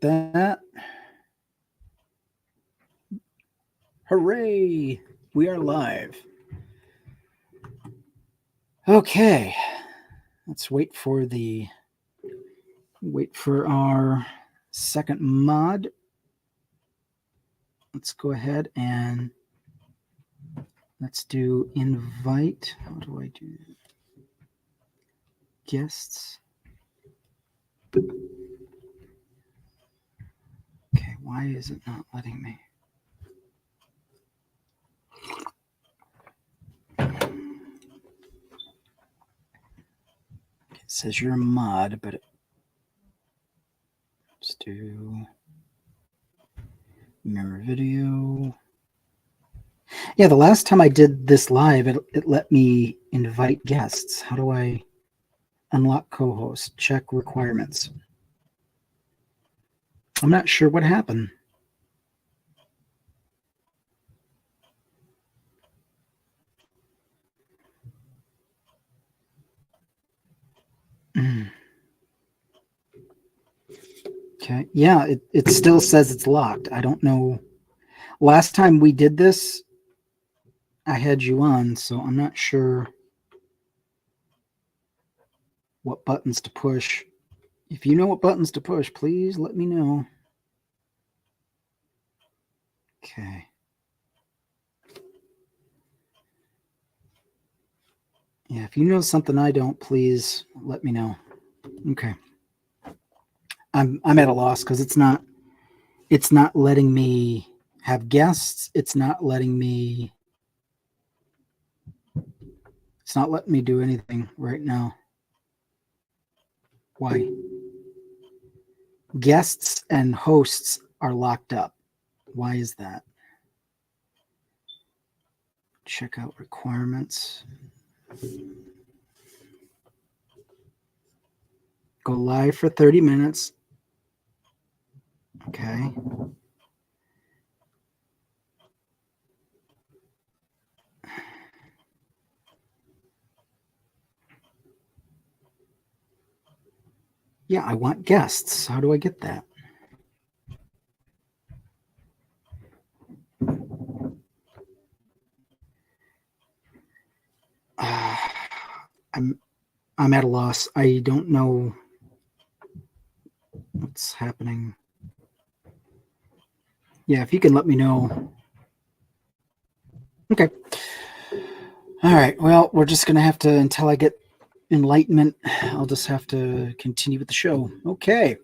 about that. Hooray! We are live. Okay. Let's wait for our second mod. Let's go ahead and let's do invite. How do I do that? Guests. Okay, why is it not letting me? It says you're a mod, but let's do mirror video. Yeah, the last time I did this live, it let me invite guests. How do I unlock co-host? Check requirements. I'm not sure what happened. Okay. Yeah, it still says it's locked. I don't know. Last time we did this, I had you on, so I'm not sure what buttons to push. If you know what buttons to push, please let me know. Okay. Yeah, if you know something I don't, please let me know. Okay. I'm at a loss because it's not letting me have guests. It's not letting me do anything right now. Why? Guests and hosts are locked up. Why is that? Check out requirements. Go live for 30 minutes. Okay. Yeah, I want guests. How do I get that? I'm at a loss. I don't know what's happening. Yeah, if you can let me know. Okay. All right. Well, we're just going to have to, until I get enlightenment, I'll just have to continue with the show. Okay.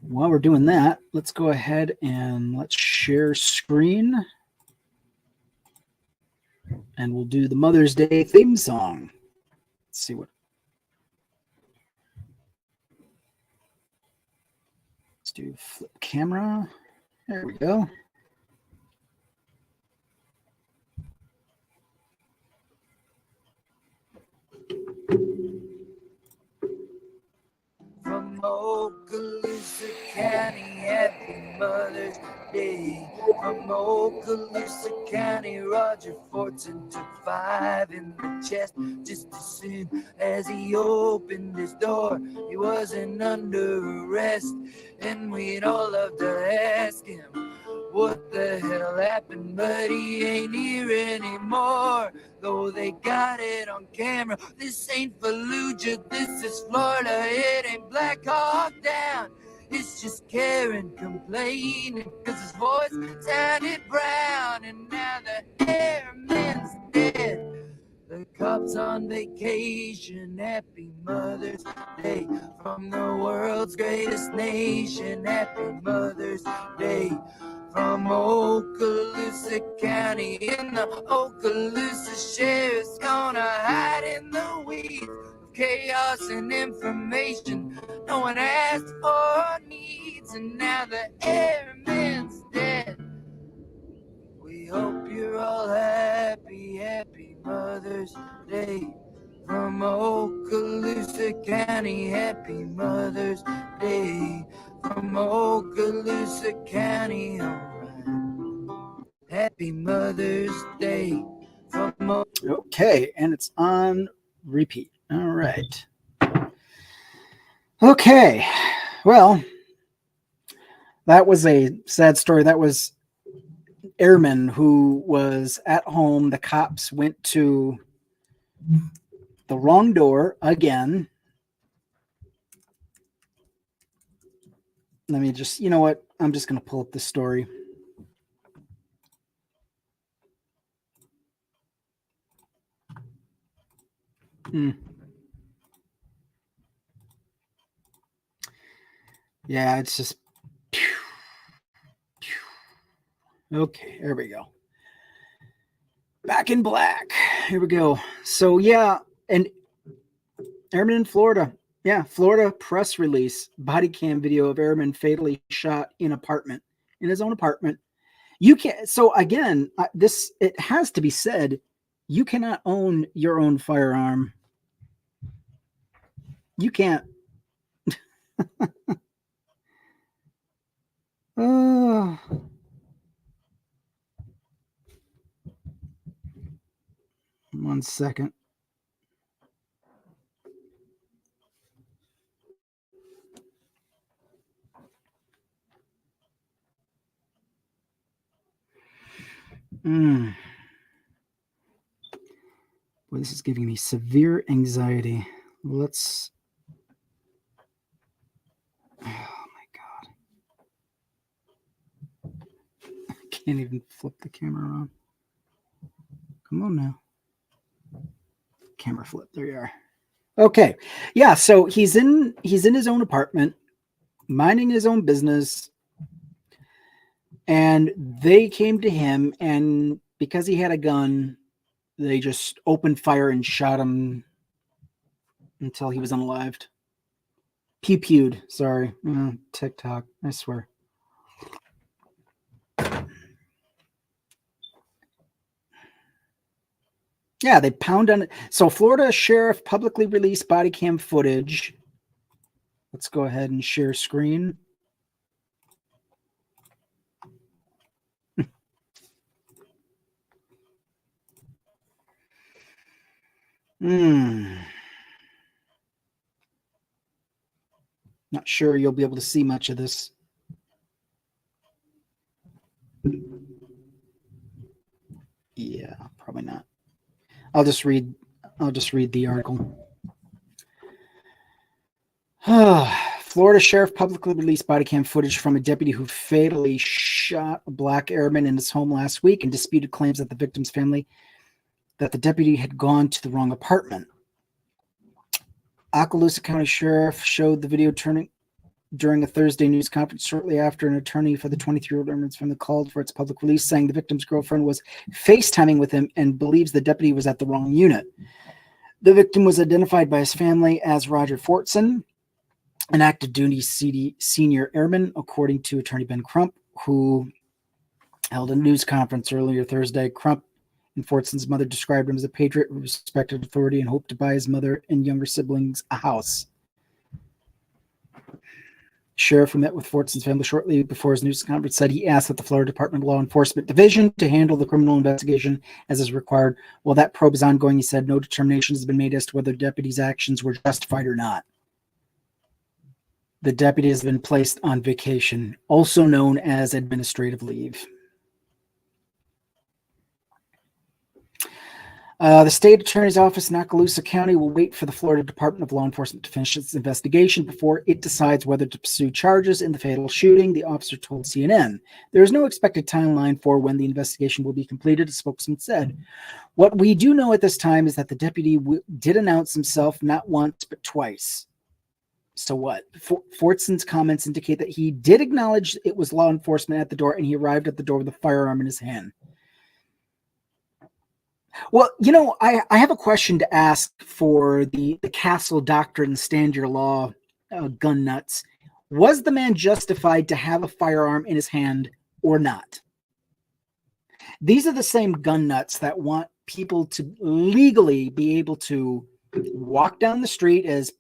While we're doing that, let's go ahead and let's share screen. And we'll do the Mother's Day theme song. Let's see what. Let's do flip camera. There we go. From Okaloosa County, happy Mother's Day. From Okaloosa County, Roger Fortson took 5 in the chest just as soon as he opened his door. He wasn't under arrest, and we'd all love to ask him what the hell happened, but he ain't here anymore. Though they got it on camera, this ain't Fallujah, this is Florida. It ain't Black Hawk Down, it's just Karen complaining cause his voice sounded brown. And now the airman's dead, the cops on vacation. Happy Mother's Day from the world's greatest nation. Happy Mother's Day from Okaloosa County. In the Okaloosa sheriff's gonna hide in the weeds of chaos and information no one asked or needs. And now the airman's dead. We hope you're all happy, happy Mother's Day. From Okaloosa County, happy Mother's Day. From Okaloosa County, alright. Happy Mother's Day. From Okay, and it's on repeat. All right. Okay, Well, that was a sad story. That was airman who was at home. The cops went to the wrong door again. Let me just, you know what? I'm just going to pull up the story. Yeah, it's just. Okay, there we go. Back in black. Here we go. So, yeah, and airman in Florida. Yeah, Florida press release. Body cam video of airman fatally shot in his own apartment. You can't. So, again, it has to be said, you cannot own your own firearm. You can't. Oh. One second. Boy, this is giving me severe anxiety. Let's. Oh my God. I can't even flip the camera around. Come on now. Camera flip. There you are. Okay. Yeah. So he's in his own apartment, minding his own business. And they came to him, and because he had a gun, they just opened fire and shot him until he was unalived. Pew-pewed. Sorry. TikTok. I swear. Yeah, they pound on it. So Florida sheriff publicly released body cam footage. Let's go ahead and share screen. Not sure you'll be able to see much of this. Yeah, probably not. I'll just read the article. Florida sheriff publicly released body cam footage from a deputy who fatally shot a black airman in his home last week and disputed claims that the victim's family that the deputy had gone to the wrong apartment. Okaloosa County Sheriff showed the video during a Thursday news conference shortly after an attorney for the 23-year-old airman's family called for its public release, saying the victim's girlfriend was FaceTiming with him and believes the deputy was at the wrong unit. The victim was identified by his family as Roger Fortson, an active duty senior airman, according to attorney Ben Crump, who held a news conference earlier Thursday. Crump and Fortson's mother described him as a patriot who respected authority and hoped to buy his mother and younger siblings a house. Sheriff who met with Fortson's family shortly before his news conference said he asked that the Florida Department of Law Enforcement Division to handle the criminal investigation as is required. While that probe is ongoing, he said no determination has been made as to whether the deputy's actions were justified or not. The deputy has been placed on vacation, also known as administrative leave. The state attorney's office in Okaloosa County will wait for the Florida Department of Law Enforcement to finish its investigation before it decides whether to pursue charges in the fatal shooting, the officer told CNN. There is no expected timeline for when the investigation will be completed, a spokesman said. What we do know at this time is that the deputy did announce himself not once but twice. So what? Fortson's comments indicate that he did acknowledge it was law enforcement at the door, and he arrived at the door with a firearm in his hand. Well, you know, I have a question to ask for the Castle Doctrine Stand Your Law gun nuts. Was the man justified to have a firearm in his hand or not? These are the same gun nuts that want people to legally be able to walk down the street as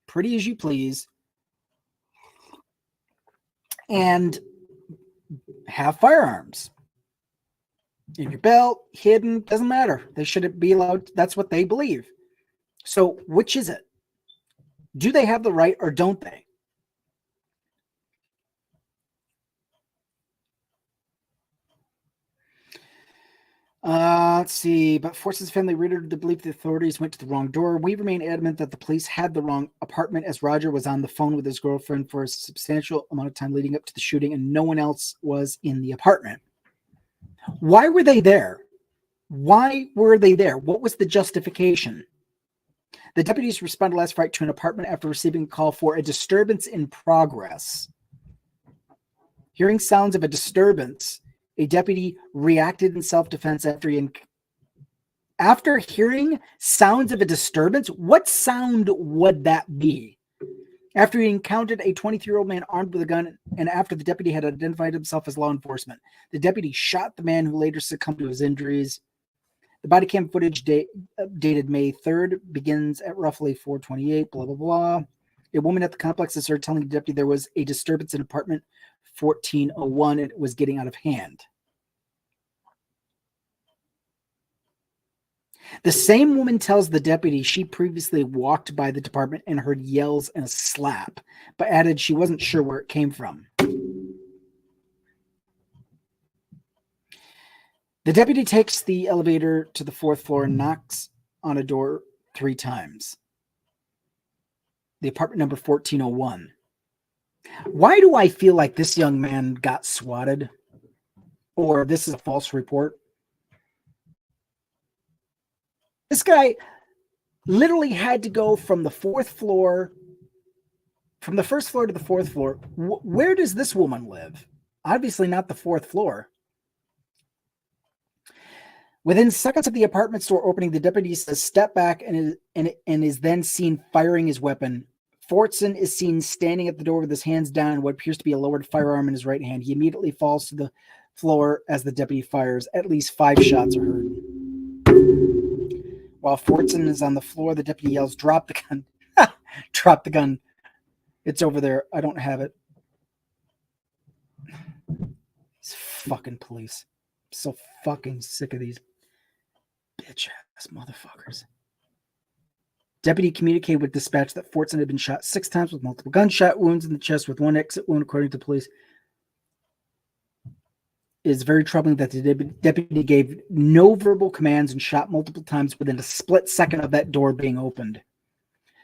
pretty as you please and have firearms in your belt, hidden, doesn't matter. They shouldn't be allowed. That's what they believe. So which is it? Do they have the right or don't they? Let's see. But forces family reader to believe the authorities went to the wrong door. We remain adamant that the police had the wrong apartment, as Roger was on the phone with his girlfriend for a substantial amount of time leading up to the shooting, and no one else was in the apartment. Why were they there? Why were they there? What was the justification? The deputies responded last Friday to an apartment after receiving a call for a disturbance in progress. Hearing sounds of a disturbance, a deputy reacted in self-defense after hearing sounds of a disturbance. What sound would that be? After he encountered a 23-year-old man armed with a gun, and after the deputy had identified himself as law enforcement, the deputy shot the man, who later succumbed to his injuries. The body cam footage dated May 3rd begins at roughly 4:28, blah, blah, blah. A woman at the complex started telling the deputy there was a disturbance in apartment 1401 and it was getting out of hand. The same woman tells the deputy she previously walked by the department and heard yells and a slap, but added she wasn't sure where it came from. The deputy takes the elevator to the 4th floor and knocks on a door 3 times. The apartment number 1401. Why do I feel like this young man got swatted? Or this is a false report? This guy literally had to go from the 4th floor, from the 1st floor to the 4th floor. Where does this woman live? Obviously not the 4th floor. Within seconds of the apartment store opening, the deputy says step back and is then seen firing his weapon. Fortson is seen standing at the door with his hands down, what appears to be a lowered firearm in his right hand. He immediately falls to the floor as the deputy fires. At least 5 shots are heard. While Fortson is on the floor, the deputy yells, "Drop the gun." Drop the gun. It's over there. I don't have it. It's fucking police. I'm so fucking sick of these bitch ass motherfuckers. Deputy communicated with dispatch that Fortson had been shot 6 times with multiple gunshot wounds in the chest with 1 exit wound, according to police. It is very troubling that the deputy gave no verbal commands and shot multiple times within a split second of that door being opened.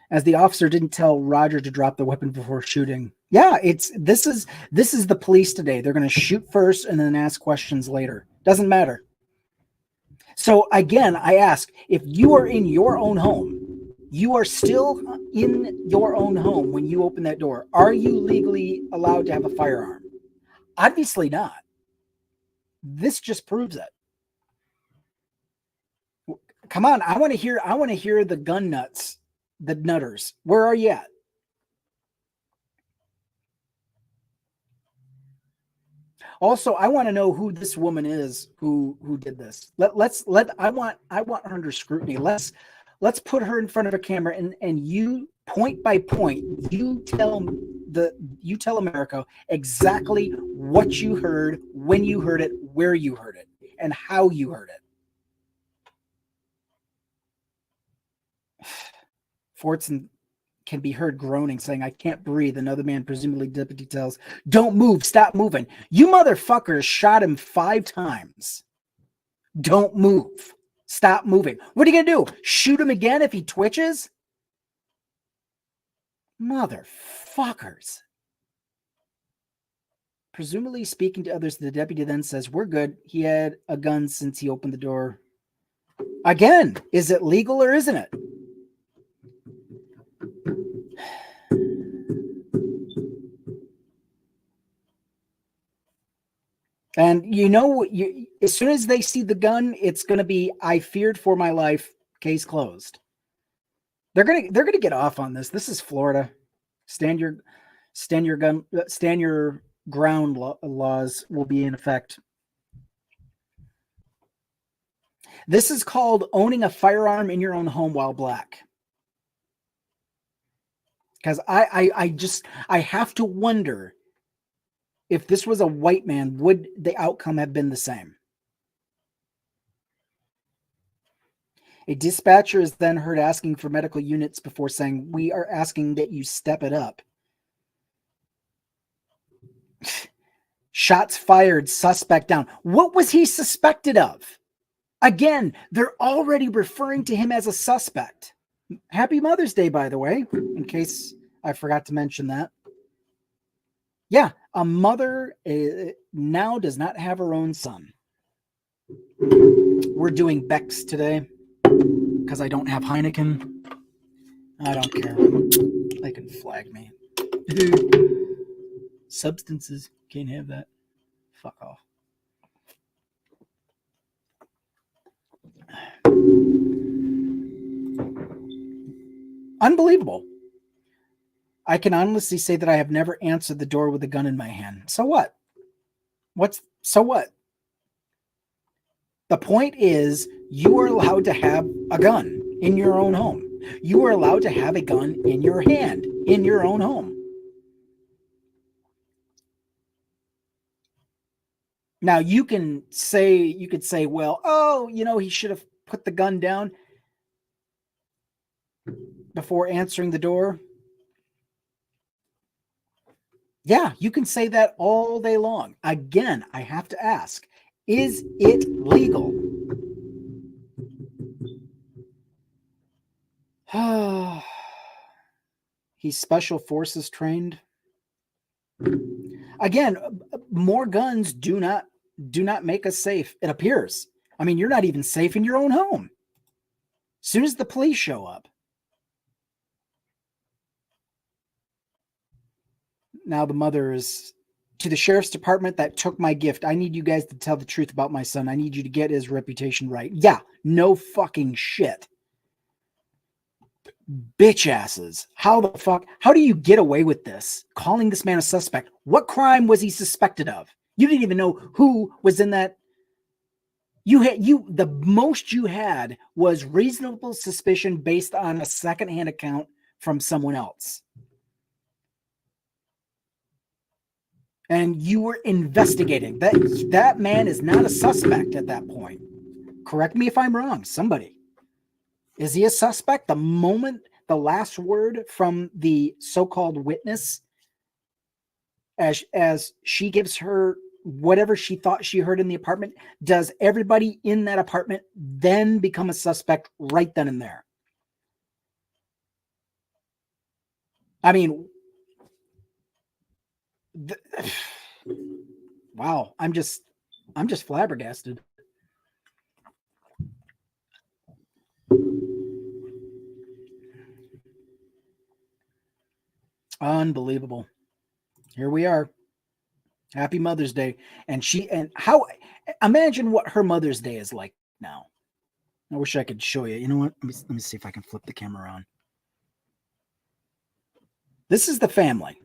As the officer didn't tell Roger to drop the weapon before shooting. Yeah, this is the police today. They're going to shoot first and then ask questions later. Doesn't matter. So again, I ask, if you are in your own home, you are still in your own home when you open that door, are you legally allowed to have a firearm? Obviously not. This just proves it. Come on, I want to hear the gun nuts, the nutters. Where are you at? Also, I want to know who this woman is who did this. I want her under scrutiny. Let's put her in front of a camera and you, point by point, you tell America exactly what you heard, when you heard it, where you heard it, and how you heard it. Fortson can be heard groaning, saying, "I can't breathe." Another man, presumably deputy, tells, "Don't move, stop moving." You motherfuckers shot him 5 times. Don't move. Stop moving. What are you going to do? Shoot him again if he twitches? Motherfuckers. Presumably speaking to others, the deputy then says, "We're good. He had a gun since he opened the door." Again, is it legal or isn't it? And as soon as they see the gun, it's going to be, "I feared for my life, case closed." They're going to get off on this. This is Florida. Stand your ground laws will be in effect. This is called owning a firearm in your own home while black. Because I have to wonder, if this was a white man, would the outcome have been the same? A dispatcher is then heard asking for medical units before saying, "We are asking that you step it up." Shots fired, suspect down. What was he suspected of? Again, they're already referring to him as a suspect. Happy Mother's Day, by the way, in case I forgot to mention that. Yeah, a mother now does not have her own son. We're doing Beck's today because I don't have Heineken. I don't care. They can flag me. Substances, can't have that. Fuck off. Unbelievable. I can honestly say that I have never answered the door with a gun in my hand. So what? So what? The point is, you are allowed to have a gun in your own home. You are allowed to have a gun in your hand in your own home. Now you could say, well, oh, he should have put the gun down before answering the door. Yeah, you can say that all day long. Again, I have to ask, is it legal? He's special forces trained. Again, more guns do not make us safe, it appears. I mean, you're not even safe in your own home. As soon as the police show up. Now the mother is, to the sheriff's department that took my gift, I need you guys to tell the truth about my son. I need you to get his reputation right. Yeah, no fucking shit. Bitch asses. How do you get away with this? Calling this man a suspect. What crime was he suspected of? You didn't even know who was in that. The most you had was reasonable suspicion based on a secondhand account from someone else. And you were investigating. That man is not a suspect at that point. Correct me if I'm wrong, somebody. Is he a suspect? The moment the last word from the so-called witness, as she gives her whatever she thought she heard in the apartment, does everybody in that apartment then become a suspect right then and there? I mean, wow, I'm just flabbergasted. Unbelievable. Here we are. Happy Mother's Day. And imagine what her Mother's Day is like now. I wish I could show you. You know what? Let me see if I can flip the camera on. This is the family.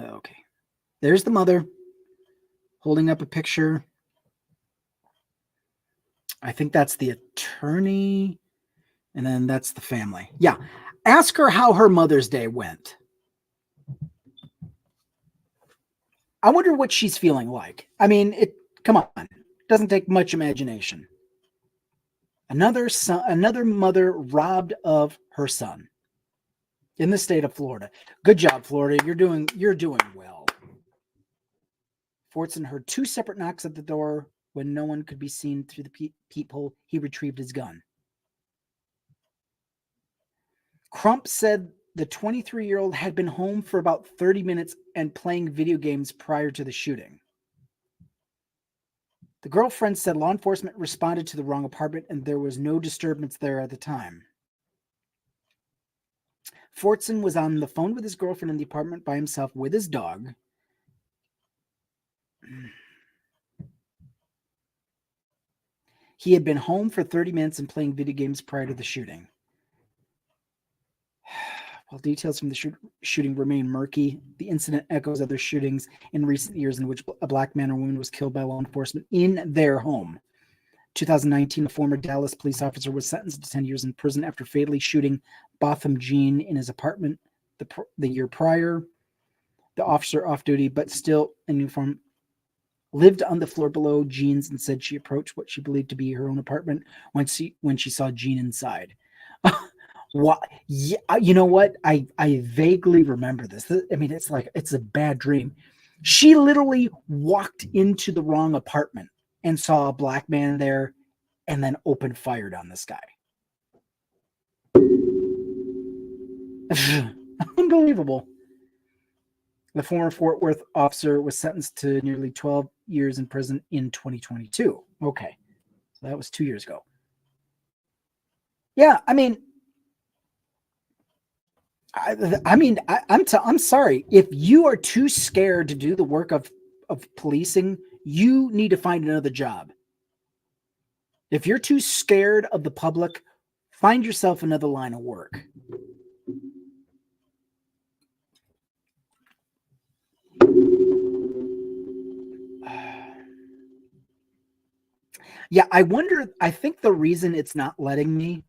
Okay. There's the mother holding up a picture. I think that's the attorney. And then that's the family. Yeah. Ask her how her Mother's Day went. I wonder what she's feeling like. I mean, come on. It doesn't take much imagination. Another mother robbed of her son in the state of Florida. Good job, Florida. You're doing well. Fortson heard two separate knocks at the door. When no one could be seen through the peephole, he retrieved his gun. Crump said the 23-year-old had been home for about 30 minutes and playing video games prior to the shooting. The girlfriend said law enforcement responded to the wrong apartment and there was no disturbance there at the time. Fortson was on the phone with his girlfriend in the apartment by himself with his dog. He had been home for 30 minutes and playing video games prior to the shooting. While details from the shooting remain murky, the incident echoes other shootings in recent years in which a black man or woman was killed by law enforcement in their home. 2019, a former Dallas police officer was sentenced to 10 years in prison after fatally shooting Botham Jean in his apartment the year prior. The officer, off duty but still in uniform, lived on the floor below Jean's and said she approached what she believed to be her own apartment when she saw Jean inside. What? Yeah, you know what? I vaguely remember this. I mean, it's a bad dream. She literally walked into the wrong apartment. and saw a black man there and then opened fire on this guy. Unbelievable. The former Fort Worth officer was sentenced to nearly 12 years in prison in 2022. Okay. So that was 2 years ago. Yeah, I mean, I'm sorry. If you are too scared to do the work of policing, you need to find another job. If you're too scared of the public, find yourself another line of work. Yeah, I think the reason it's not letting me,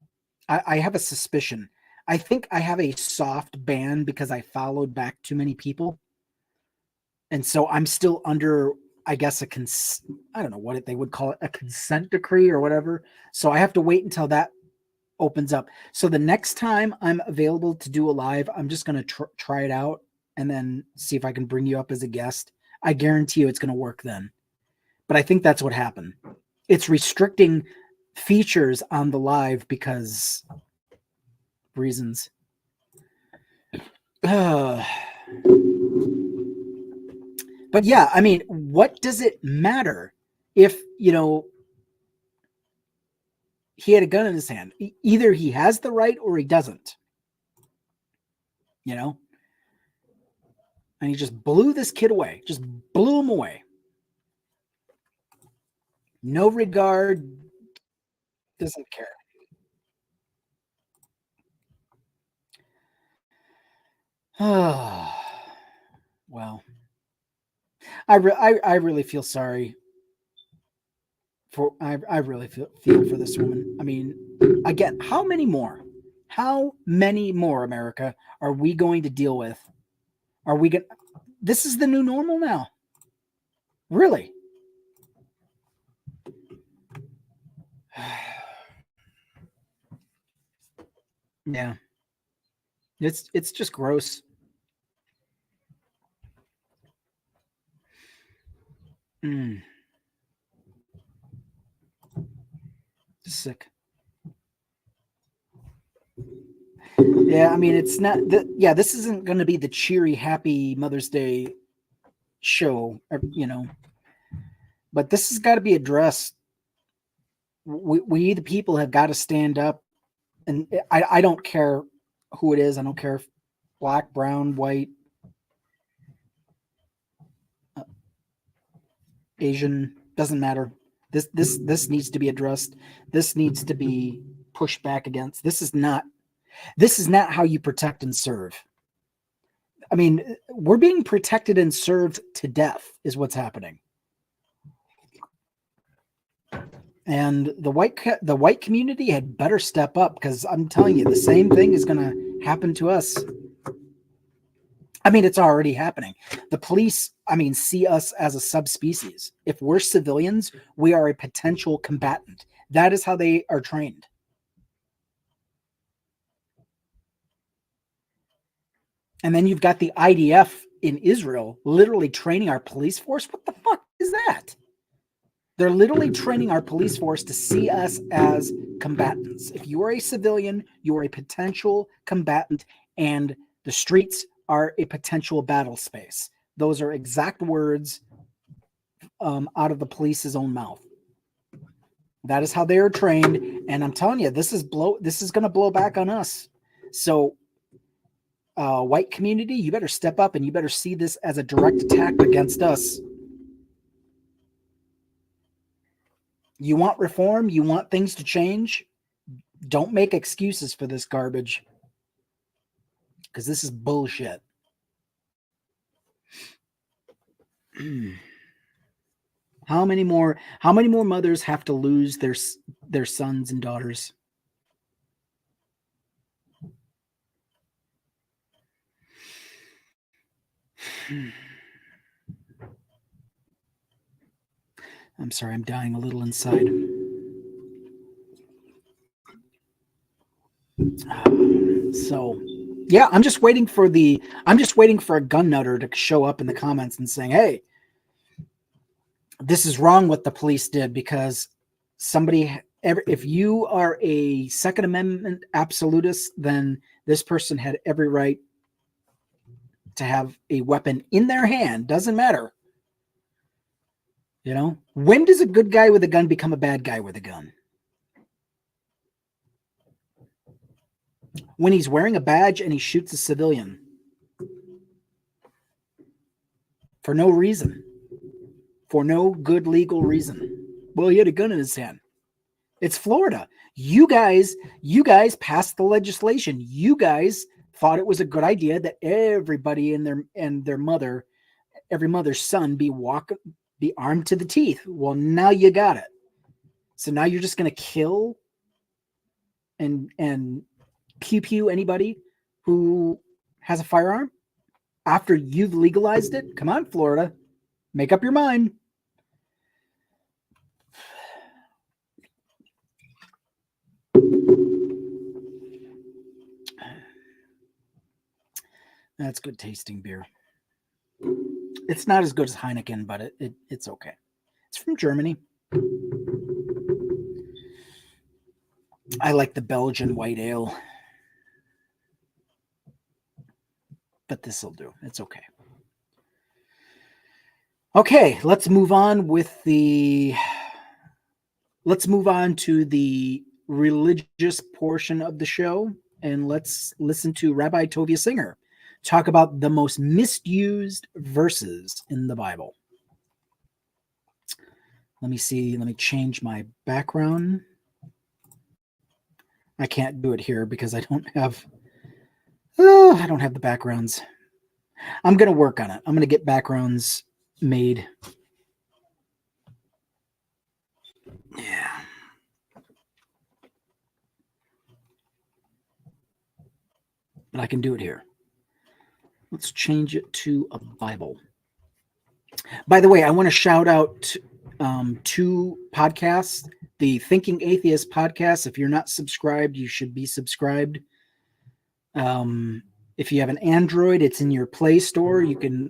I have a suspicion. I think I have a soft ban because I followed back too many people. And so I'm still under, I guess, I don't know what they would call it, a consent decree or whatever. So I have to wait until that opens up. So the next time I'm available to do a live, I'm just going to try it out and then see if I can bring you up as a guest. I guarantee you it's going to work then. But I think that's what happened. It's restricting features on the live because reasons. But yeah, I mean, what does it matter if, he had a gun in his hand? Either he has the right or he doesn't, and he just blew this kid away, just blew him away. No regard, doesn't care. Well, I really feel sorry for, I really feel for this woman. I mean, again, how many more, America, are we going to deal with? Are we going? This is the new normal now. Really? Yeah. It's just gross. Sick. Yeah, I mean, it's not this isn't going to be the cheery, happy Mother's Day show, but this has got to be addressed. We the people have got to stand up, and I don't care who it is. I don't care if black, brown, white, Asian, doesn't matter. This needs to be addressed. This needs to be pushed back against. This is not how you protect and serve. I mean, we're being protected and served to death is what's happening. And the white community had better step up, because I'm telling you, the same thing is going to happen to us. I mean, it's already happening. The police, see us as a subspecies. If we're civilians, we are a potential combatant. That is how they are trained. And then you've got the IDF in Israel literally training our police force. What the fuck is that? They're literally training our police force to see us as combatants. If you are a civilian, you are a potential combatant, and the streets are a potential battle space. Those are exact words out of the police's own mouth. That is how they are trained, and I'm telling you, this is going to blow back on us. So, white community, you better step up, and you better see this as a direct attack against us. You want reform? You want things to change? Don't make excuses for this garbage, because this is bullshit. How many more mothers have to lose their sons and daughters? I'm sorry, I'm dying a little inside. So, yeah, I'm just waiting for a gun nutter to show up in the comments and saying, "Hey, this is wrong what the police did, because if you are a Second Amendment absolutist, then this person had every right to have a weapon in their hand. Doesn't matter. When does a good guy with a gun become a bad guy with a gun? When he's wearing a badge and he shoots a civilian for no reason, for no good legal reason. Well, he had a gun in his hand. It's Florida. You guys passed the legislation. You guys thought it was a good idea that everybody every mother's son be armed to the teeth. Well, now you got it. So now you're just going to kill and pew anybody who has a firearm after you've legalized it? Come on, Florida. Make up your mind. That's good tasting beer. It's not as good as Heineken, but it's okay. It's from Germany. I like the Belgian white ale. But this will do. It's okay. Okay, let's move on to the religious portion of the show, and let's listen to Rabbi Tovia Singer talk about the most misused verses in the Bible. Let me change my background. I can't do it here because I don't have the backgrounds. I'm going to work on it. I'm going to get backgrounds made. Yeah. But I can do it here. Let's change it to a Bible. By the way, I want to shout out two podcasts. The Thinking Atheist podcast. If you're not subscribed, you should be subscribed. If you have an Android, it's in your Play Store. You can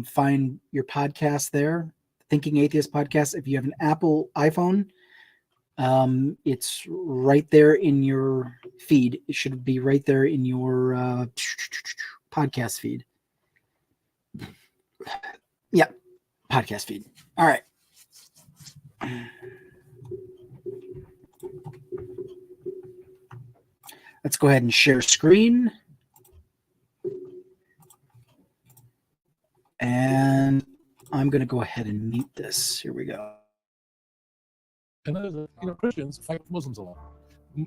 find your podcast there. Thinking Atheist podcast. If you have an Apple iPhone, it's right there in your feed. It should be right there in your podcast feed. Yeah, podcast feed. All right. Let's go ahead and share screen. And I'm going to go ahead and mute this. Here we go. And that is, Christians fight Muslims a lot.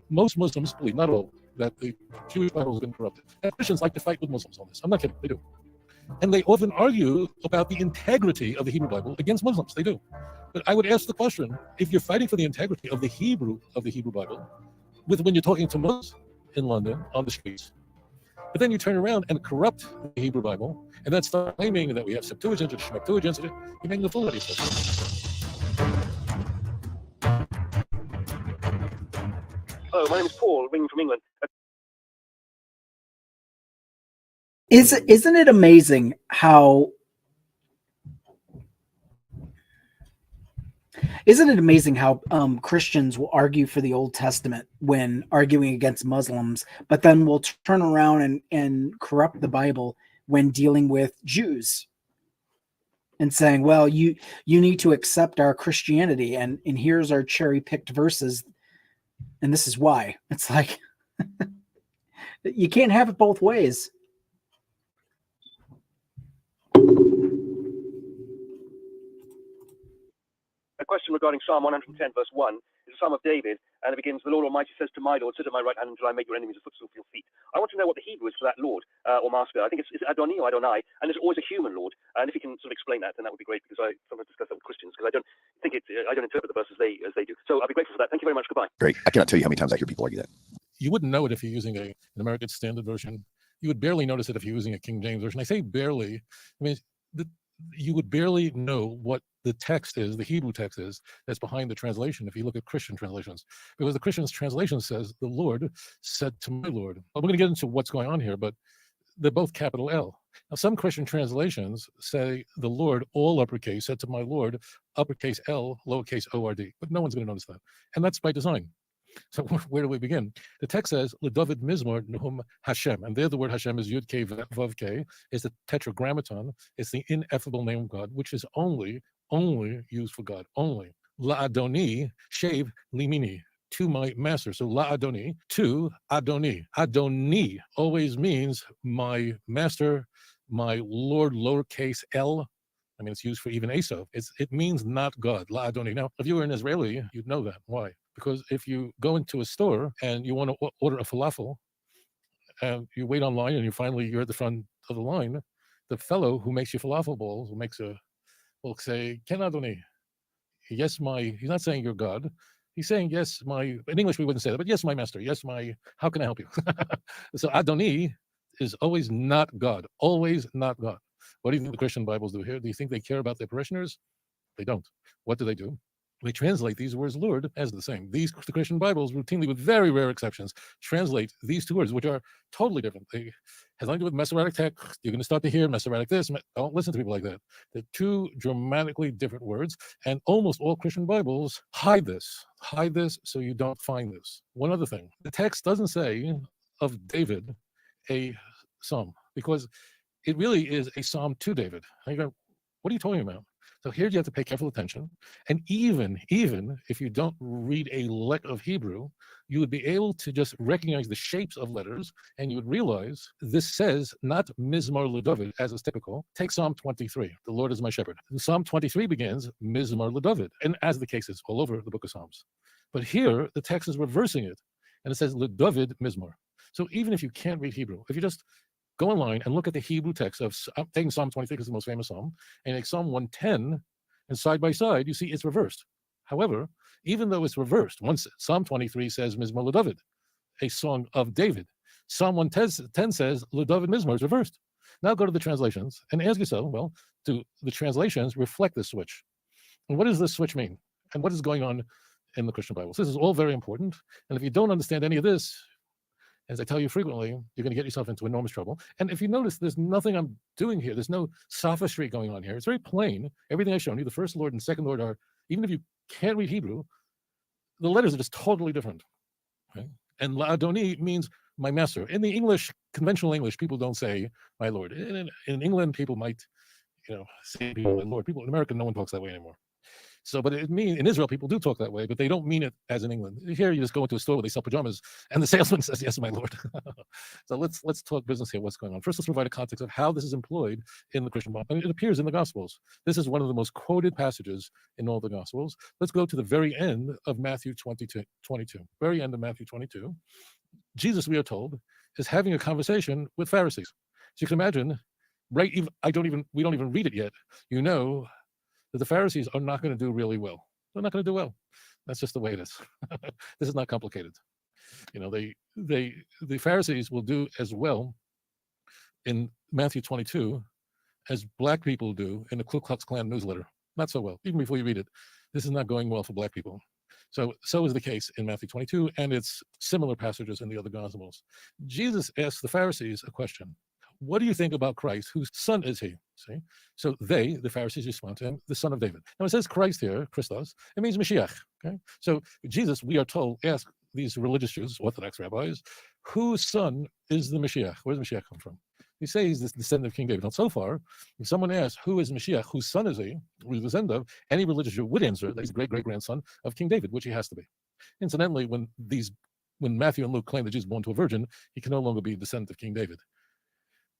Most Muslims believe, not all, that the Jewish Bible has been corrupted. And Christians like to fight with Muslims on this. I'm not kidding, they do. And they often argue about the integrity of the Hebrew Bible against Muslims. They do. But I would ask the question, if you're fighting for the integrity of the Hebrew Bible, when you're talking to Muslims in London on the streets, but then you turn around and corrupt the Hebrew Bible, and that's claiming that we have Septuagint or Shmektuagint, you're making a fool out of yourself. Hello, my name is Paul, ringing from England. Isn't it amazing how Christians will argue for the Old Testament when arguing against Muslims, but then will turn around and corrupt the Bible when dealing with Jews and saying, well, you need to accept our Christianity, and here's our cherry-picked verses, and this is why. It's like, you can't have it both ways. A question regarding Psalm 110, verse 1. It's a Psalm of David, and it begins, the Lord Almighty says to my Lord, sit at my right hand until I make your enemies a footstool for your feet. I want to know what the Hebrew is for that Lord or master. I think it's Adoni or Adonai, and there's always a human Lord. And if you can sort of explain that, then that would be great, because I sometimes discuss that with Christians, because I don't interpret the verse as they do. So I'll be grateful for that. Thank you very much. Goodbye. Great. I cannot tell you how many times I hear people argue that. You wouldn't know it if you're using an American Standard Version. You would barely notice it if you're using a King James Version. I say barely. I mean, you would barely know what the text is, the Hebrew text is, that's behind the translation if you look at Christian translations. Because the Christian translation says, the Lord said to my Lord. Well, we're going to get into what's going on here, but they're both capital L. Now, some Christian translations say the Lord, all uppercase, said to my Lord, uppercase L, lowercase O-R-D. But no one's going to notice that. And that's by design. So where do we begin? The text says, LeDavid Mizmor Nahum Hashem. And there the word Hashem is Yud K Vav K, is the tetragrammaton. It's the ineffable name of God, which is only used for God, only. La Adoni, shave limini, to my master. So La Adoni, to Adoni. Adoni always means my master, my Lord, lowercase L. I mean, it's used for even Esau. It means not God, La Adoni. Now, if you were an Israeli, you'd know that. Why? Because if you go into a store and you want to order a falafel, and you wait online and you're at the front of the line, the fellow who makes you falafel balls will say, Ken Adoni, yes, he's not saying you're God. He's saying, yes, in English we wouldn't say that, but yes, my master, yes, how can I help you? So Adoni is always not God, always not God. What do you think the Christian Bibles do here? Do you think they care about their parishioners? They don't. What do? They translate these words Lord as the same. The Christian Bibles routinely, with very rare exceptions, translate these two words, which are totally different. They have nothing to do with Masoretic text. You're going to start to hear Masoretic this. Don't listen to people like that. They're two dramatically different words, and almost all Christian Bibles hide this so you don't find this. One other thing, the text doesn't say of David a psalm, because it really is a psalm to David. And you go, what are you talking about? So here you have to pay careful attention. And even if you don't read a lick of Hebrew, you would be able to just recognize the shapes of letters, and you would realize this says not Mizmor LeDavid, as is typical. Take Psalm 23, the Lord is my shepherd. Psalm 23 begins Mizmor LeDavid, and as the case is all over the book of Psalms. But here, the text is reversing it, and it says LeDavid Mizmor. So even if you can't read Hebrew, if you just go online and look at the Hebrew text of, I'm taking Psalm 23 because it's the most famous psalm, and like Psalm 110, and side by side, you see it's reversed. However, even though it's reversed, once Psalm 23 says Mizmor LeDavid, a song of David. Psalm 110 says LeDavid Mizmor is reversed. Now go to the translations and ask yourself, well, do the translations reflect this switch? And what does this switch mean? And what is going on in the Christian Bible? So this is all very important. And if you don't understand any of this, as I tell you frequently, you're going to get yourself into enormous trouble. And if you notice, there's nothing I'm doing here. There's no sophistry going on here. It's very plain. Everything I've shown you, the first Lord and second Lord are, even if you can't read Hebrew, the letters are just totally different. Okay? And La Adoni means my master. In the English, conventional English, people don't say my Lord. In England, people might, say my Lord. People in America, no one talks that way anymore. So, but it means in Israel, people do talk that way, but they don't mean it as in England. Here, you just go into a store where they sell pajamas, and the salesman says, "Yes, my Lord." So let's talk business here. What's going on? First, let's provide a context of how this is employed in the Christian Bible. I mean, it appears in the Gospels. This is one of the most quoted passages in all the Gospels. Let's go to the very end of Matthew 22. Very end of Matthew 22. Jesus, we are told, is having a conversation with Pharisees. So you can imagine, right? We don't even read it yet. You know that the Pharisees are not going to do really well. They're not going to do well. That's just the way it is. This is not complicated. The Pharisees will do as well in Matthew 22 as black people do in the Ku Klux Klan newsletter. Not so well. Even before you read it, this is not going well for black people. So is the case in Matthew 22, and it's similar passages in the other Gospels. Jesus asks the Pharisees a question. What do you think about Christ? Whose son is he? See? So the Pharisees, respond to him, the son of David. Now it says Christ here, Christos, it means Mashiach. Okay? So Jesus, we are told, ask these religious Jews, Orthodox rabbis, whose son is the Mashiach? Where does Mashiach come from? He says he's the descendant of King David. Now, so far, if someone asks, who is Mashiach, whose son is he, who is the descendant of, any religious Jew would answer that he's the great-great-grandson of King David, which he has to be. Incidentally, when Matthew and Luke claim that Jesus was born to a virgin, he can no longer be a descendant of King David,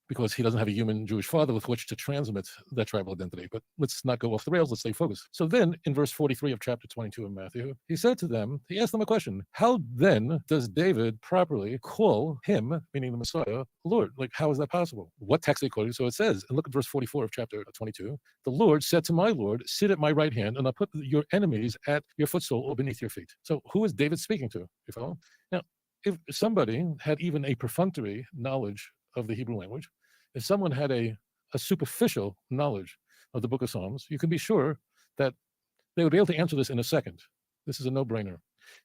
because he doesn't have a human Jewish father with which to transmit that tribal identity. But let's not go off the rails, let's stay focused. So then, in verse 43 of chapter 22 of Matthew, he asked them a question. How then does David properly call him, meaning the Messiah, Lord? Like, how is that possible? What text are you quoting? So it says, and look at verse 44 of chapter 22, the Lord said to my Lord, sit at my right hand, and I'll put your enemies at your footstool or beneath your feet. So who is David speaking to, you follow? Now, if somebody had even a perfunctory knowledge of the Hebrew language, if someone had a superficial knowledge of the book of Psalms, you can be sure that they would be able to answer this in a second. This is a no-brainer.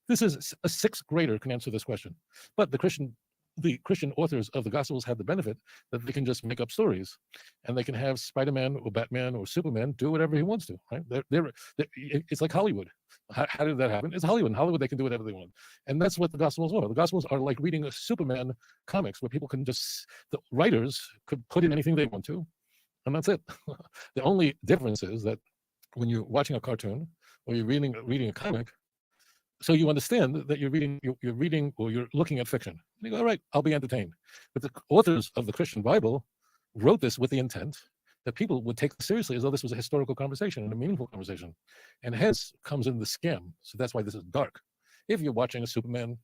This is a sixth grader can answer this question. But the Christian the Christian authors of the Gospels had the benefit that they can just make up stories, and they can have Spider-Man or Batman or Superman do whatever he wants to. Right? It's like Hollywood. How did that happen? It's Hollywood. In Hollywood, they can do whatever they want, and that's what the Gospels are. The Gospels are like reading a Superman comics, where people can just, the writers could put in anything they want to, and that's it. The only difference is that when you're watching a cartoon or you're reading a comic, so you understand that you're reading or you're looking at fiction. And you go, all right, I'll be entertained. But the authors of the Christian Bible wrote this with the intent that people would take this seriously, as though this was a historical conversation and a meaningful conversation. And hence comes in the scam. So that's why this is dark. If you're watching a Superman,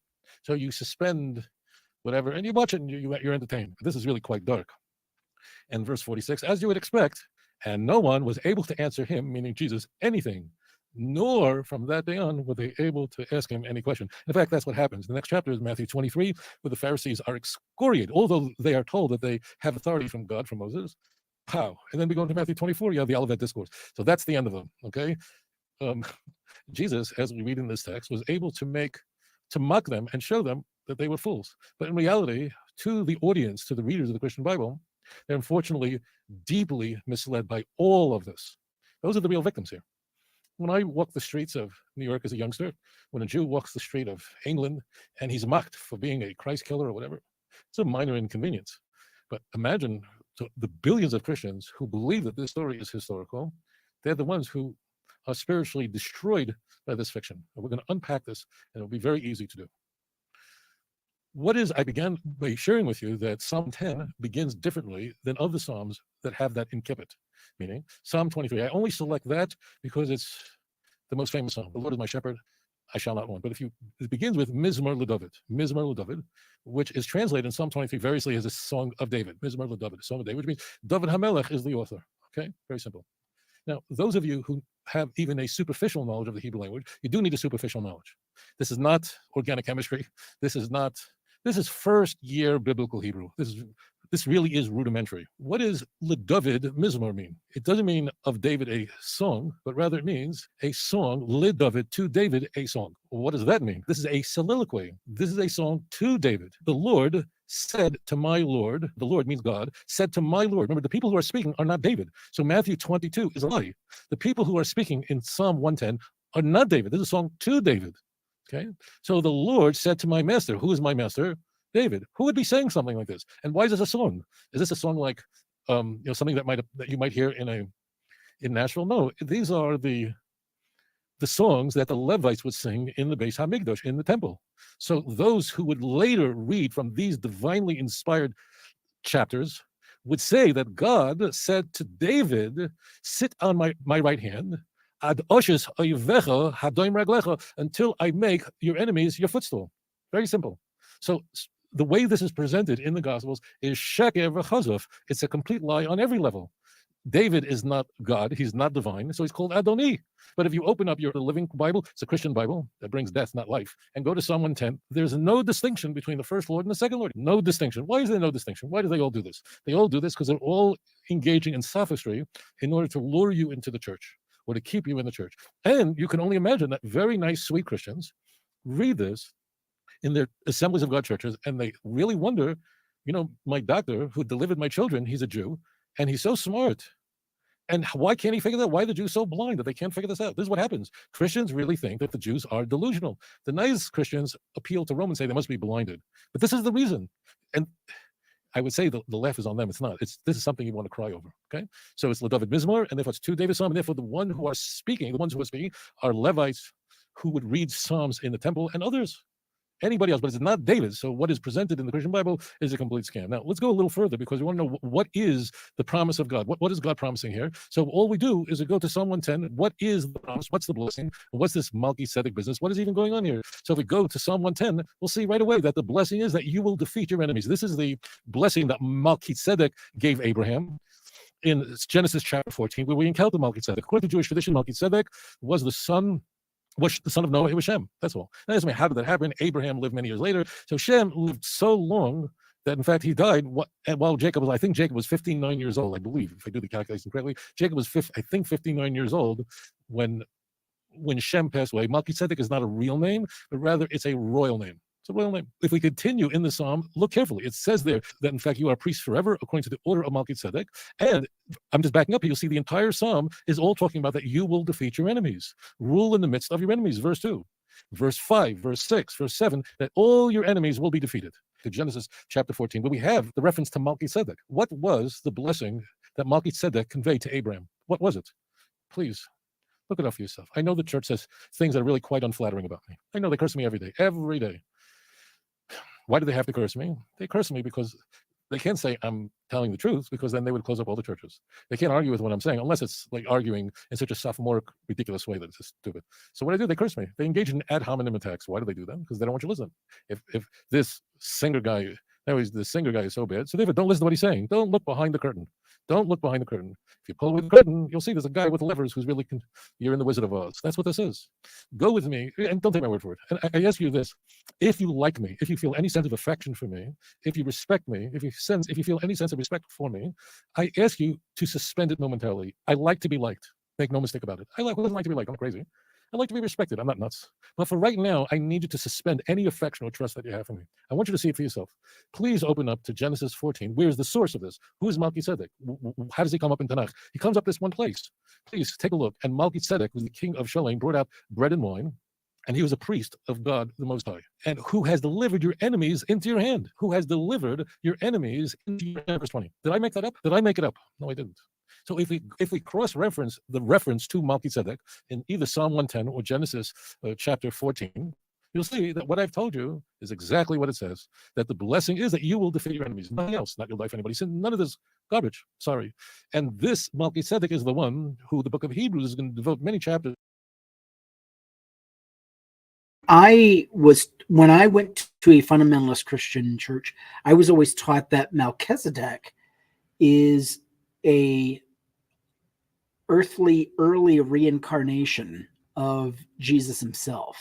so you suspend whatever, and you watch it and you're entertained. This is really quite dark. And verse 46, as you would expect, and no one was able to answer him, meaning Jesus, anything, nor from that day on were they able to ask him any question. In fact, that's what happens. The next chapter is Matthew 23, where the Pharisees are excoriated, although they are told that they have authority from God, from Moses. Pow. And then we go into Matthew 24, you have the Olivet Discourse. So that's the end of them, okay? Jesus, as we read in this text, was able to mock them and show them that they were fools. But in reality, to the audience, to the readers of the Christian Bible, they're unfortunately deeply misled by all of this. Those are the real victims here. When I walk the streets of New York as a youngster, when a Jew walks the street of England and he's mocked for being a Christ killer or whatever, it's a minor inconvenience. But imagine the billions of Christians who believe that this story is historical. They're the ones who are spiritually destroyed by this fiction. And we're going to unpack this, and it'll be very easy to do. I began by sharing with you that Psalm 10 begins differently than other Psalms that have that incipit, meaning Psalm 23. I only select that because it's the most famous Psalm. The Lord is my shepherd, I shall not want. But it begins with Mizmor LeDavid, which is translated in Psalm 23 variously as a song of David. Mizmor LeDavid, a song of David, which means David HaMelech is the author. Okay, very simple. Now, those of you who have even a superficial knowledge of the Hebrew language, you do need a superficial knowledge. This is not organic chemistry. This is first year biblical Hebrew. This really is rudimentary. What does LeDavid Mizmor mean? It doesn't mean of David a song, but rather it means a song, LeDavid, to David a song. What does that mean? This is a soliloquy. This is a song to David. The Lord said to my Lord, the Lord means God, said to my Lord. Remember, the people who are speaking are not David. So Matthew 22 is a lie. The people who are speaking in Psalm 110 are not David. This is a song to David. Okay, so the Lord said to my master, who is my master? David. Who would be saying something like this? And why is this a song? Is this a song like something that you might hear in Nashville? No, these are the songs that the Levites would sing in the Beis Hamikdash, in the temple. So those who would later read from these divinely inspired chapters would say that God said to David, sit on my right hand, ad oshes oivecha hadoim raglecha, until I make your enemies your footstool. Very simple. So the way this is presented in the Gospels is sheker v'chazuf. It's a complete lie on every level. David is not God. He's not divine. So he's called Adoni. But if you open up your Living Bible, it's a Christian Bible that brings death, not life, and go to Psalm 110, there's no distinction between the first Lord and the second Lord. No distinction. Why is there no distinction? Why do they all do this? They all do this because they're all engaging in sophistry in order to lure you into the church or to keep you in the church. And you can only imagine that very nice, sweet Christians read this in their Assemblies of God churches, and they really wonder, my doctor who delivered my children, he's a Jew, and he's so smart. And why can't he figure that out? Why are the Jews so blind that they can't figure this out? This is what happens. Christians really think that the Jews are delusional. The nice Christians appeal to Rome and say they must be blinded. But this is the reason. And I would say the laugh is on them. It's not. This is something you want to cry over. Okay? So it's LeDavid Mizmor, and therefore it's to David's psalm, and therefore the ones who are speaking are Levites who would read psalms in the temple and others. Anybody else, but it's not David. So what is presented in the Christian Bible is a complete scam. Now, let's go a little further because we want to know what is the promise of God. What is God promising here? So all we do is we go to Psalm 110. What is the promise? What's the blessing? What's this Melchizedek business? What is even going on here? So if we go to Psalm 110, we'll see right away that the blessing is that you will defeat your enemies. This is the blessing that Melchizedek gave Abraham in Genesis chapter 14, where we encounter Melchizedek. According to Jewish tradition, Melchizedek was the son of Noah. It was Shem. That's all. Now, how did that happen? Abraham lived many years later. So Shem lived so long that, in fact, he died while Jacob was 59 years old, I believe, if I do the calculation correctly. Jacob was, 59 years old when Shem passed away. Melchizedek is not a real name, but rather it's a royal name. It's a royal name. If we continue in the psalm, look carefully. It says there that, in fact, you are priests forever according to the order of Melchizedek. And I'm just backing up. You'll see the entire psalm is all talking about that you will defeat your enemies. Rule in the midst of your enemies, verse 2. Verse 5, verse 6, verse 7, that all your enemies will be defeated. To Genesis chapter 14. But we have the reference to Melchizedek. What was the blessing that Melchizedek conveyed to Abraham? What was it? Please. Look it up for yourself. I know the church says things that are really quite unflattering about me. I know they curse me every day. Every day. Why do they have to curse me? They curse me because they can't say I'm telling the truth, because then they would close up all the churches. They can't argue with what I'm saying unless it's like arguing in such a sophomoric, ridiculous way that it's just stupid. So what do? They curse me. They engage in ad hominem attacks. Why do they do that? Because they don't want you to listen. If this singer guy, anyways, the singer guy is so bad. So David, don't listen to what he's saying. Don't look behind the curtain. Don't look behind the curtain. If you pull away the curtain, you'll see there's a guy with levers who's really, you're in the Wizard of Oz. That's what this is. Go with me, and don't take my word for it. And I ask you this: if you like me, if you feel any sense of affection for me, if you respect me, if you feel any sense of respect for me, I ask you to suspend it momentarily. I like to be liked. Make no mistake about it. Who doesn't like to be liked? I'm crazy. I like to be respected. I'm not nuts. But for right now, I need you to suspend any affection or trust that you have for me. I want you to see it for yourself. Please open up to Genesis 14. Where's the source of this? Who is Melchizedek? How does he come up in Tanakh? He comes up this one place. Please take a look. And Melchizedek was the king of Shalem, brought out bread and wine, and he was a priest of God the Most High. And who has delivered your enemies into your hand? Who has delivered your enemies into your hand? Verse 20. Did I make that up? Did I make it up? No, I didn't. So if we cross-reference the reference to Melchizedek in either Psalm 110 or Genesis chapter 14, you'll see that what I've told you is exactly what it says, that the blessing is that you will defeat your enemies. Nothing else, not your life, anybody's sin, none of this garbage. Sorry. And this Melchizedek is the one who the book of Hebrews is going to devote many chapters. When I went to a fundamentalist Christian church, I was always taught that Melchizedek is a earthly early reincarnation of Jesus himself.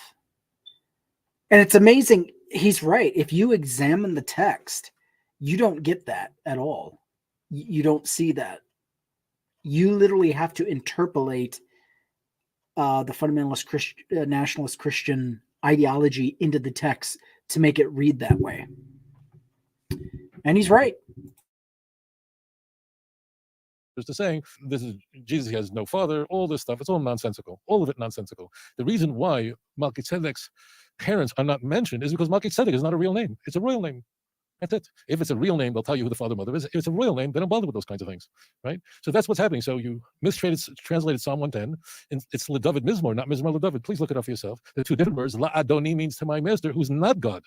And it's amazing. He's right. If you examine the text, you don't get that at all. You don't see that. You literally have to interpolate the fundamentalist nationalist Christian ideology into the text to make it read that way. And he's right. To saying this is Jesus has no father, all this stuff, it's all nonsensical, all of it nonsensical. The reason why Melchizedek's parents are not mentioned is because Melchizedek is not a real name. It's a royal name. That's it. If it's a real name, they'll tell you who the father mother is. If it's a royal name, they don't bother with those kinds of things, right? So that's what's happening. So you translated Psalm 110, and it's LaDavid Mizmor, not Mizmor LaDavid. Please look it up for yourself. They're two different words. La Adoni means to my master, who's not God.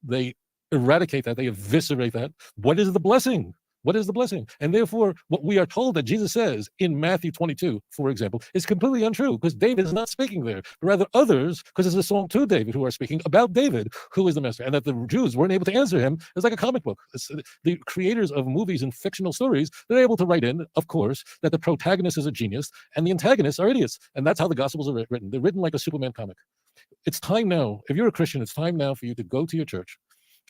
They eradicate that. They eviscerate that. What is the blessing? What is the blessing? And therefore, what we are told that Jesus says in Matthew 22, for example, is completely untrue, because David is not speaking there, but rather others, because it's a song to David, who are speaking about David, who is the master, and that the Jews weren't able to answer him. It's like a comic book. The creators of movies and fictional stories, they're able to write in, of course, that the protagonist is a genius and the antagonists are idiots. And that's how the Gospels are written. They're written like a Superman comic. It's time now, if you're a Christian, it's time now for you to go to your church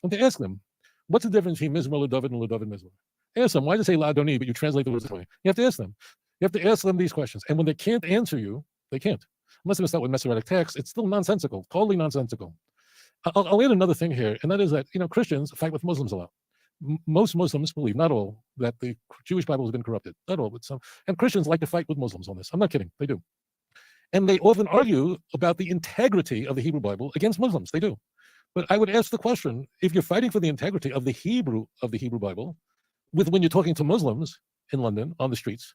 and to ask them, what's the difference between Mizmor LaDavid and LaDavid Mizmor? Ask them, why does it say La Adoni, but you translate the words this way? You have to ask them. You have to ask them these questions. And when they can't answer you, they can't. Unless they start with Masoretic text, it's still nonsensical, totally nonsensical. I'll add another thing here, and that is that, Christians fight with Muslims a lot. Most Muslims believe, not all, that the Jewish Bible has been corrupted. Not all, but some. And Christians like to fight with Muslims on this. I'm not kidding. They do. And they often argue about the integrity of the Hebrew Bible against Muslims. They do. But I would ask the question, if you're fighting for the integrity of the Hebrew Bible, when you're talking to Muslims in London on the streets,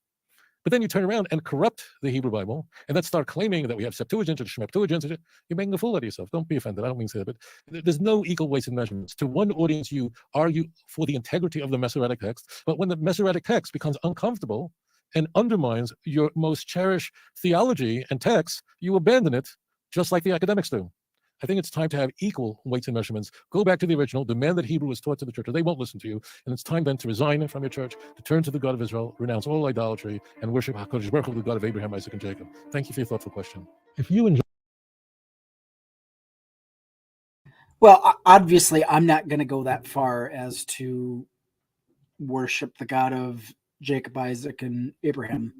but then you turn around and corrupt the Hebrew Bible and then start claiming that we have Septuagint or Shmeptuagint, you're making a fool out of yourself. Don't be offended. I don't mean to say that, but there's no equal weights and measurements. To one audience, you argue for the integrity of the Masoretic text, but when the Masoretic text becomes uncomfortable and undermines your most cherished theology and text, you abandon it, just like the academics do. I think it's time to have equal weights and measurements. Go back to the original, demand that Hebrew is taught to the church, or they won't listen to you. And it's time then to resign from your church, to turn to the God of Israel, renounce all idolatry, and worship HaKadosh Baruch Hu, the God of Abraham, Isaac, and Jacob. Thank you for your thoughtful question. If you enjoy... Well, obviously, I'm not going to go that far as to worship the God of Jacob, Isaac, and Abraham.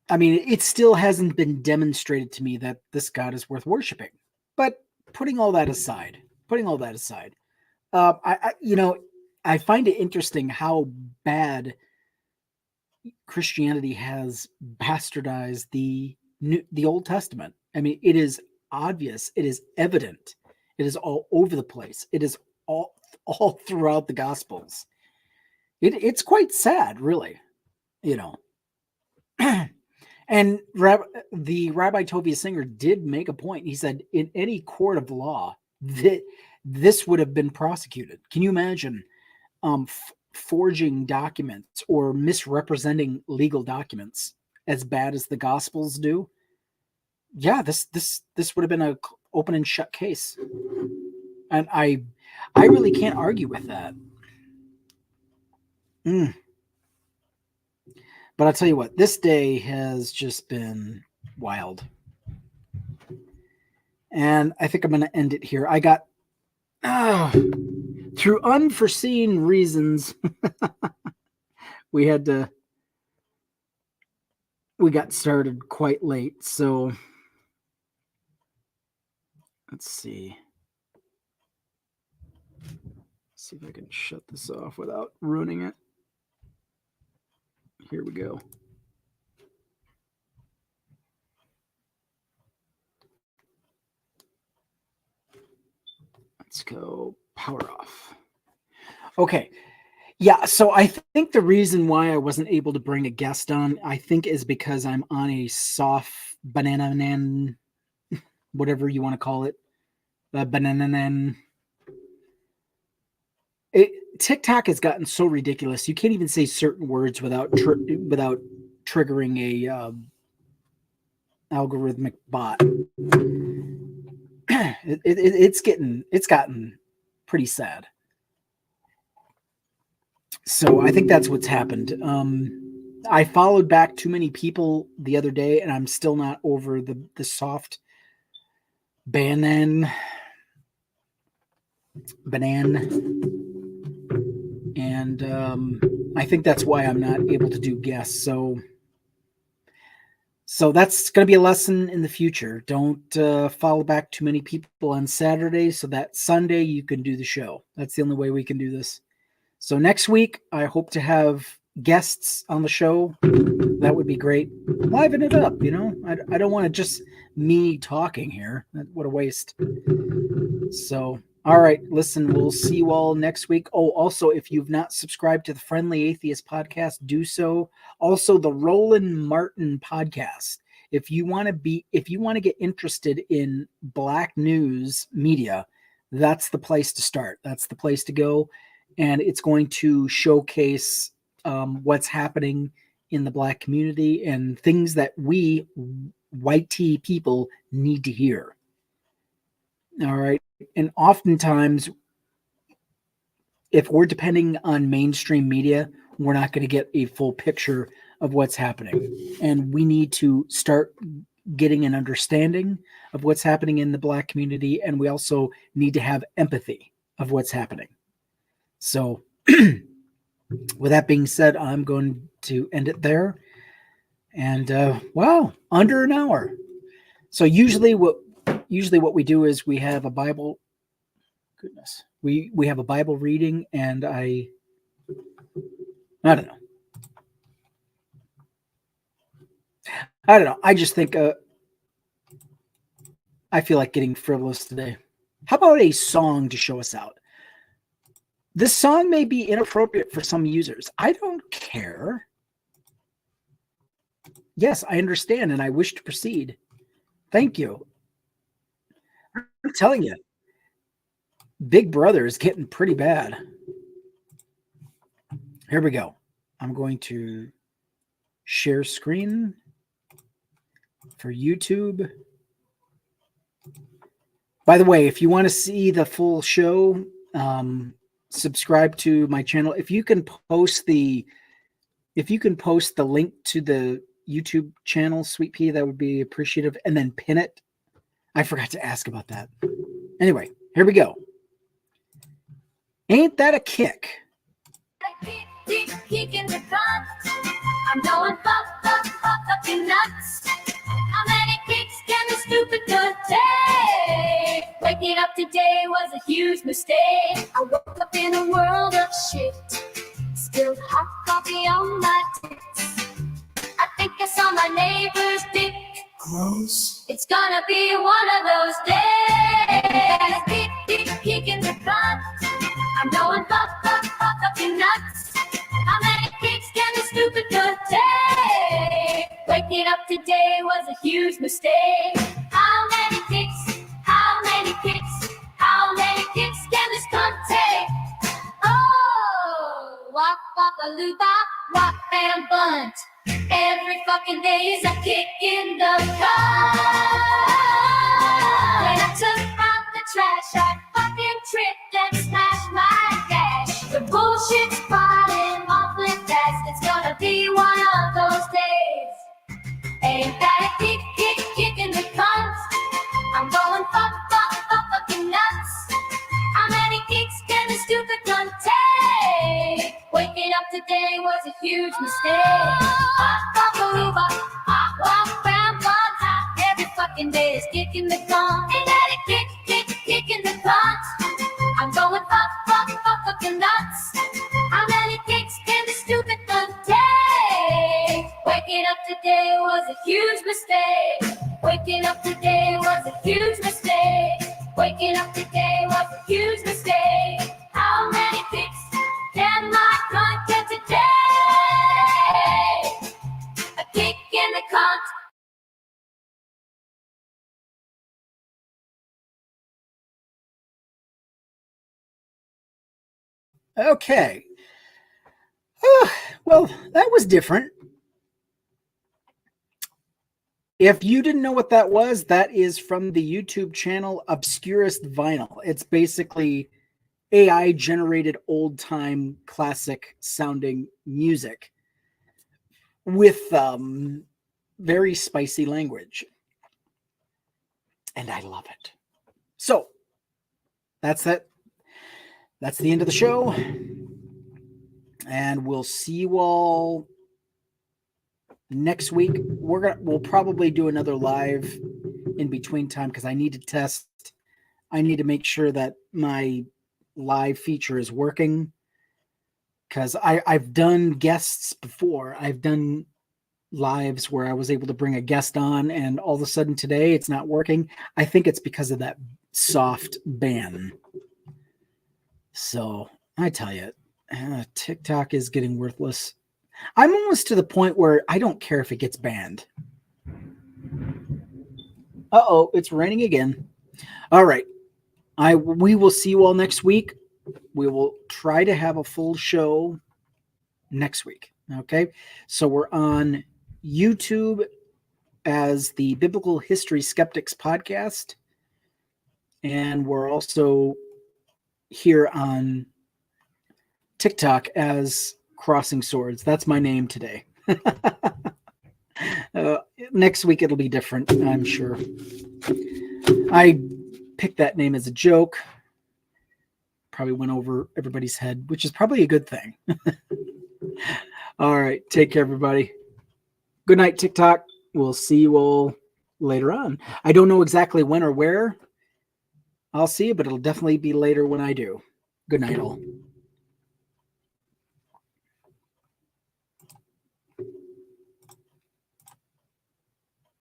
I mean, it still hasn't been demonstrated to me that this God is worth worshiping. But putting all that aside, I find it interesting how bad Christianity has bastardized the Old Testament. I mean, it is obvious, it is evident, it is all over the place, it is all throughout the Gospels. It's quite sad, really, you know. And the Rabbi Tovia Singer did make a point. He said, in any court of law, this would have been prosecuted. Can you imagine forging documents or misrepresenting legal documents as bad as the Gospels do? Yeah, this would have been an open and shut case. And I really can't argue with that. But I'll tell you what, this day has just been wild. And I think I'm going to end it here. I got, through unforeseen reasons, we got started quite late. So let's see. See if I can shut this off without ruining it. Here we go. Let's go power off. Okay. Yeah, so I think the reason why I wasn't able to bring a guest on, I think, is because I'm on a soft banana, whatever you want to call it. Banana. TikTok has gotten so ridiculous. You can't even say certain words without triggering a algorithmic bot. It's gotten pretty sad. So I think that's what's happened. I followed back too many people the other day, and I'm still not over the soft banana. And I think that's why I'm not able to do guests. So that's going to be a lesson in the future. Don't follow back too many people on Saturday so that Sunday you can do the show. That's the only way we can do this. So next week, I hope to have guests on the show. That would be great. Liven it up, you know. I don't want to just me talking here. What a waste. So, all right, listen, we'll see you all next week. Oh, also, if you've not subscribed to the Friendly Atheist podcast, do so. Also, the Roland Martin podcast. If you want to get interested in black news media, that's the place to start. That's the place to go. And it's going to showcase what's happening in the black community and things that we white tea people need to hear. All right. And oftentimes, if we're depending on mainstream media, we're not going to get a full picture of what's happening. And we need to start getting an understanding of what's happening in the black community. And we also need to have empathy of what's happening. So with that being said, I'm going to end it there. And wow, under an hour. So usually what we do is we have a Bible. Goodness, we have a Bible reading, and I don't know. I just think I feel like getting frivolous today. How about a song to show us out? This song may be inappropriate for some users. I don't care. Yes, I understand, and I wish to proceed. Thank you. I'm telling you, Big Brother is getting pretty bad. Here we go. I'm going to share screen for YouTube. By the way, if you want to see the full show, subscribe to my channel. If you can post the link to the YouTube channel, Sweet Pea, that would be appreciative, and then pin it. I forgot to ask about that. Anyway, here we go. Ain't that a kick? Deep kick in the cunt. I'm going fucking nuts. How many kicks can the stupid good take? Wake me today was a huge mistake. I woke up in a world of shit. Spilled hot coffee on my tits. I think I saw my neighbor's dick. Gross. It's gonna be one of those days. Beep, beep, peek in the front. I'm going fucking nuts. How many kicks can this stupid cunt take? Waking up today was a huge mistake. How many kicks? How many kicks? How many kicks can this cunt take? Oh, wop, wop, a loo, bop, wop, bam, bunt. Every fucking day is a kick in the car. When I took out the trash, I fucking tripped and smashed my dash. The bullshit's piling awfully fast. It's gonna be one of those days. Ain't that a kick, kick, kick in the cunt? I'm going fucking nuts. How many kicks can this stupid cunt take? Waking up today was a huge mistake. Every fucking day is kicking the cunt. Ain't that a kick, kick, kick in the cunt? I'm going fucking nuts. How many kicks can this stupid cunt take? Waking up today was a huge mistake. Waking up today was a huge mistake. Waking up today was a huge mistake. How many kicks can my cunt get today? A kick in the cunt. Okay. Well, that was different. If you didn't know what that was, that is from the YouTube channel Obscurest Vinyl. It's basically AI generated old time classic sounding music with very spicy language. And I love it. So that's it. That's the end of the show. And we'll see you all next week. We'll probably do another live in between time because I need to test. I need to make sure that my live feature is working. Because I've done guests before. I've done lives where I was able to bring a guest on, and all of a sudden today it's not working. I think it's because of that soft ban. So I tell you, TikTok is getting worthless. I'm almost to the point where I don't care if it gets banned. Uh-oh, it's raining again. All right. We will see you all next week. We will try to have a full show next week. Okay. So we're on YouTube as the Biblical History Skeptics Podcast. And we're also here on TikTok as Crossing Swords. That's my name today. Next week it'll be different, I'm sure. I picked that name as a joke. Probably went over everybody's head, which is probably a good thing. All right. Take care, everybody. Good night, TikTok. We'll see you all later on. I don't know exactly when or where I'll see you, but it'll definitely be later when I do. Good night, all.